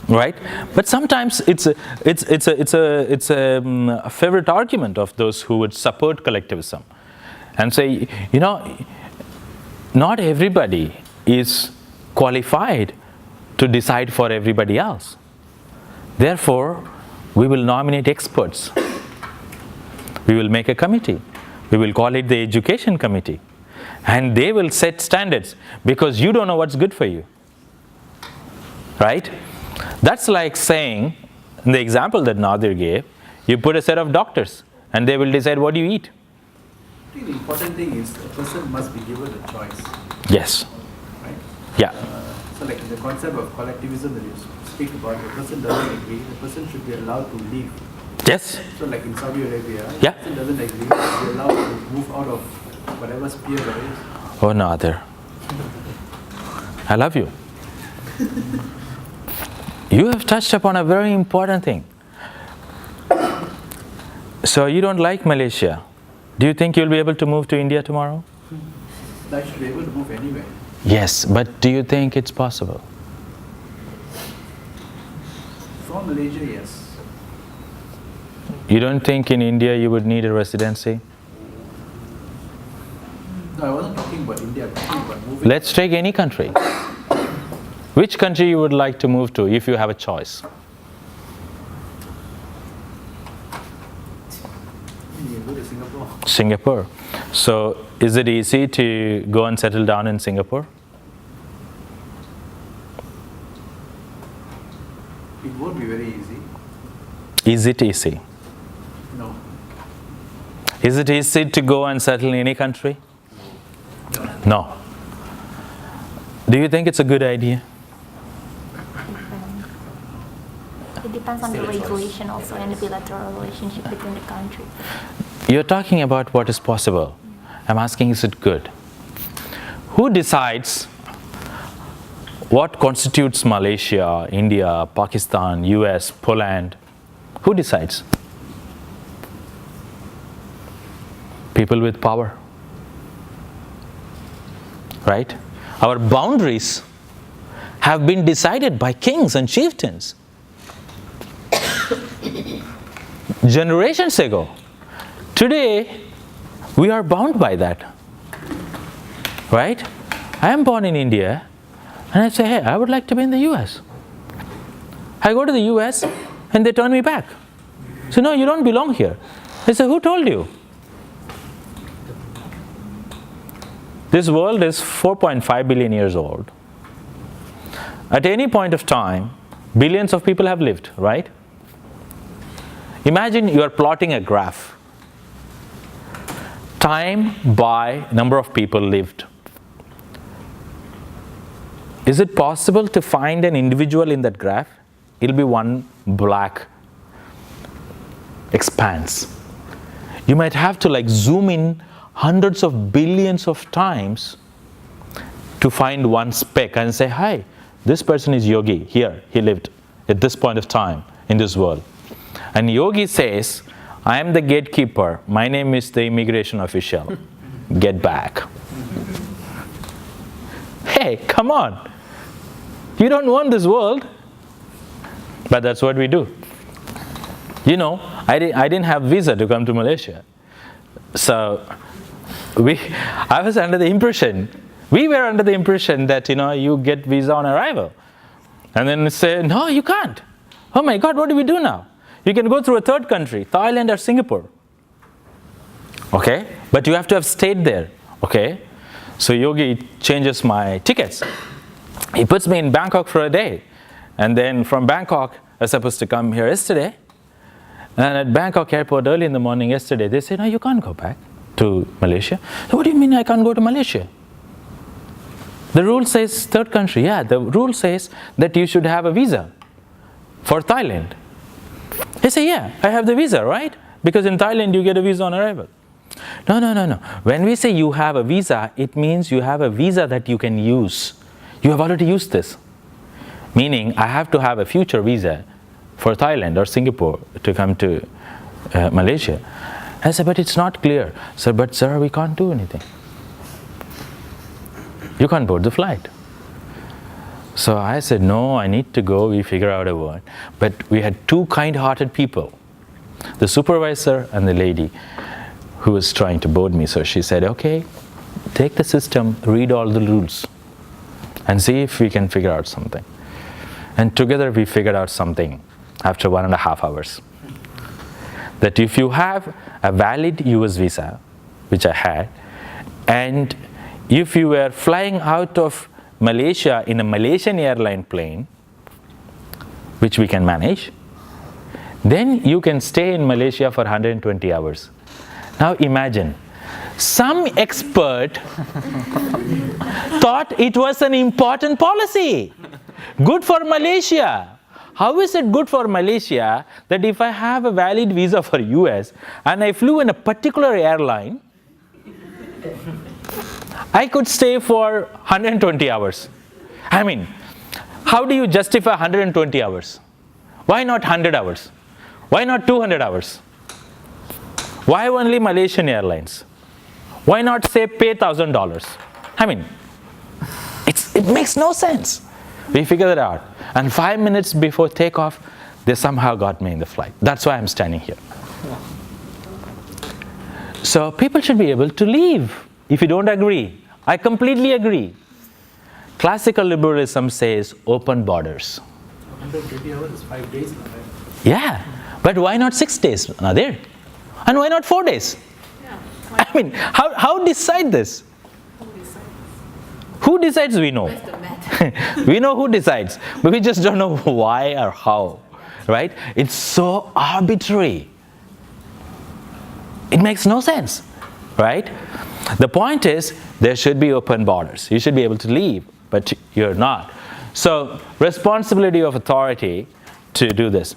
right? But sometimes it's a favorite argument of those who would support collectivism and say, not everybody is qualified to decide for everybody else. Therefore, we will nominate experts. We will make a committee. We will call it the education committee. And they will set standards because you don't know what's good for you. Right? That's like saying, in the example that Nadir gave, you put a set of doctors and they will decide what you eat. The important thing is a person must be given a choice. Yes. Right? Yeah. So like the concept of collectivism that you speak about, the person doesn't agree, the person should be allowed to leave. Yes. So like in Saudi Arabia, Yeah. the person doesn't agree, they're allowed to move out of whatever sphere there is. Oh, Nadir. I love you. You have touched upon a very important thing. So you don't like Malaysia. Do you think you'll be able to move to India tomorrow? I should be able to move anywhere. Yes, but do you think it's possible? From Malaysia, yes. You don't think in India you would need a residency? No, I wasn't talking about India, I'm talking about moving. Let's take any country. Which country you would like to move to if you have a choice? You can go to Singapore. Singapore. So is it easy to go and settle down in Singapore? It won't be very easy. Is it easy? No. Is it easy to go and settle in any country? No. Do you think it's a good idea? It depends on the regulation also and the bilateral relationship between the countries. You're talking about what is possible. I'm asking, is it good? Who decides what constitutes Malaysia, India, Pakistan, US, Poland? Who decides? People with power. Right? Our boundaries have been decided by kings and chieftains generations ago. Today, we are bound by that. Right? I am born in India and I say, hey, I would like to be in the US. I go to the US and they turn me back. So, no, you don't belong here. I say, who told you? This world is 4.5 billion years old. At any point of time, billions of people have lived, right? Imagine you are plotting a graph. Time by number of people lived. Is it possible to find an individual in that graph? It'll be one black expanse. You might have to like zoom in hundreds of billions of times to find one speck and say, hi, this person is Yogi. Here, he lived at this point of time in this world. And Yogi says, I am the gatekeeper. My name is the immigration official. Get back. Hey, come on. You don't own this world. But that's what we do. You know, I didn't have visa to come to Malaysia. So I was under the impression, we were under the impression that, you get visa on arrival. And then say, no, you can't. Oh my God, what do we do now? You can go through a third country, Thailand or Singapore. Okay? But you have to have stayed there. Okay? So Yogi changes my tickets. He puts me in Bangkok for a day. And then from Bangkok, I was supposed to come here yesterday. And at Bangkok airport early in the morning yesterday, they said, no, you can't go back to Malaysia. So what do you mean I can't go to Malaysia? The rule says third country. Yeah, the rule says that you should have a visa for Thailand. They say, yeah, I have the visa, right? Because in Thailand, you get a visa on arrival. No. When we say you have a visa, it means you have a visa that you can use. You have already used this. Meaning, I have to have a future visa for Thailand or Singapore to come to Malaysia. I said, but it's not clear. So, but sir, we can't do anything. You can't board the flight. So I said, no, I need to go. We figure out a word. But we had two kind-hearted people, the supervisor and the lady who was trying to board me. So she said, okay, take the system, read all the rules, and see if we can figure out something. And together we figured out something after 1.5 hours. That if you have a valid US visa, which I had, and if you were flying out of Malaysia in a Malaysian airline plane, which we can manage, then you can stay in Malaysia for 120 hours. Now imagine, some expert thought it was an important policy, good for Malaysia. How is it good for Malaysia that if I have a valid visa for US and I flew in a particular airline, I could stay for 120 hours. I mean, how do you justify 120 hours? Why not 100 hours? Why not 200 hours? Why only Malaysian Airlines? Why not say pay $1,000? I mean, it makes no sense. We figured it out. And 5 minutes before takeoff, they somehow got me in the flight. That's why I'm standing here. So people should be able to leave if you don't agree. I completely agree. Classical liberalism says open borders. 120 hours is 5 days now, right? Yeah, but why not 6 days, Nadir? And why not 4 days? Yeah. I mean, how decide this? Who decides? We know. Where's the math? We know who decides, but we just don't know why or how, right? It's so arbitrary. It makes no sense, right? The point is, there should be open borders. You should be able to leave, but you're not. So, responsibility of authority to do this.